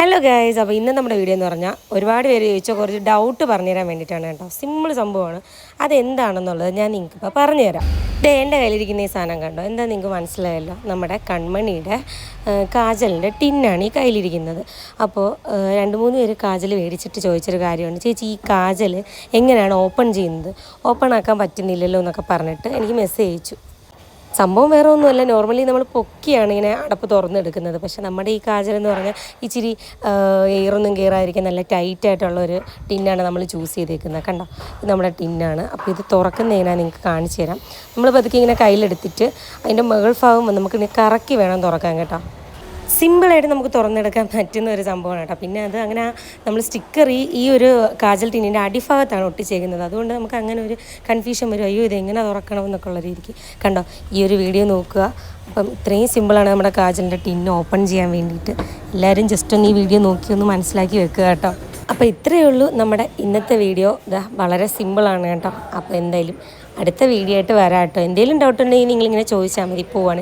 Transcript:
Hello guys, അപ്പോൾ ഇന്ന് നമ്മുടെ വീഡിയോ എന്ന് പറഞ്ഞാൽ ഒരുപാട് പേര് ചോദിച്ചാൽ കുറച്ച് ഡൗട്ട് പറഞ്ഞു തരാൻ വേണ്ടിയിട്ടാണ് കേട്ടോ. സിമ്പിൾ സംഭവമാണ്. അതെന്താണെന്നുള്ളത് ഞാൻ നിങ്ങൾക്കിപ്പോൾ പറഞ്ഞുതരാം. എൻ്റെ കയ്യിലിരിക്കുന്ന ഈ സാധനം കണ്ടോ, എന്താ നിങ്ങൾക്ക് മനസ്സിലായല്ലോ, നമ്മുടെ കൺമണിയുടെ കാജലിൻ്റെ ടിന്നാണ് ഈ കയ്യിലിരിക്കുന്നത്. അപ്പോൾ 2-3 പേര് കാജൽ മേടിച്ചിട്ട് ചോദിച്ചൊരു കാര്യമാണ്, ചേച്ചി ഈ കാജൽ എങ്ങനെയാണ് ഓപ്പൺ ചെയ്യുന്നത്, ഓപ്പൺ ആക്കാൻ പറ്റുന്നില്ലല്ലോ എന്നൊക്കെ പറഞ്ഞിട്ട് എനിക്ക് മെസ്സേജ് അയച്ചു. സംഭവം വേറെ ഒന്നുമല്ല, നോർമലി നമ്മൾ പൊക്കിയാണ് ഇങ്ങനെ അടപ്പ് തുറന്നെടുക്കുന്നത്. പക്ഷെ നമ്മുടെ ഈ കാജൽ എന്ന് പറഞ്ഞാൽ ഇച്ചിരി എയറൊന്നും കയറാതിരിക്കാൻ നല്ല ടൈറ്റായിട്ടുള്ളൊരു ടിന്നാണ് നമ്മൾ ചൂസ് ചെയ്തേക്കുന്നത്. കണ്ടോ, ഇത് നമ്മുടെ ടിന്നാണ്. അപ്പോൾ ഇത് തുറക്കുന്നതിനാണ് നിങ്ങൾക്ക് കാണിച്ചു തരാം. നമ്മൾ പതുക്കെ ഇങ്ങനെ കയ്യിലെടുത്തിട്ട് അതിൻ്റെ മുകൾ ഭാഗം നമുക്ക് കറക്കി വേണം തുറക്കാൻ കേട്ടോ. സിമ്പിളായിട്ട് നമുക്ക് തുറന്നെടുക്കാൻ പറ്റുന്ന ഒരു സംഭവമാണ് കേട്ടോ. പിന്നെ അത് അങ്ങനെ നമ്മൾ സ്റ്റിക്കർ ഈ ഒരു കാജൽ ടിന്നിൻ്റെ അടിഭാഗത്താണ് ഒട്ടിച്ചേക്കുന്നത്. അതുകൊണ്ട് നമുക്ക് അങ്ങനെ ഒരു കൺഫ്യൂഷൻ വരും, അയ്യോ ഇത് എങ്ങനെ തുറക്കണം എന്നൊക്കെ ഉള്ള രീതിക്ക്. കണ്ടോ, ഈ ഒരു വീഡിയോ നോക്കുക. അപ്പം ഇത്രയും സിമ്പിളാണ് നമ്മുടെ കാജലിൻ്റെ ടിന്ന് ഓപ്പൺ ചെയ്യാൻ വേണ്ടിയിട്ട്. എല്ലാവരും ജസ്റ്റ് ഒന്ന് ഈ വീഡിയോ നോക്കി ഒന്ന് മനസ്സിലാക്കി വെക്കുക കേട്ടോ. അപ്പോൾ ഇത്രയേ ഉള്ളൂ നമ്മുടെ ഇന്നത്തെ വീഡിയോ. വളരെ സിമ്പിളാണ് കേട്ടോ. അപ്പോൾ എന്തായാലും അടുത്ത വീഡിയോ ആയിട്ട് വരാം കേട്ടോ. എന്തെങ്കിലും ഡൗട്ട് ഉണ്ടെങ്കിൽ നിങ്ങളിങ്ങനെ ചോദിച്ചാൽ മതി. പോവാണ്.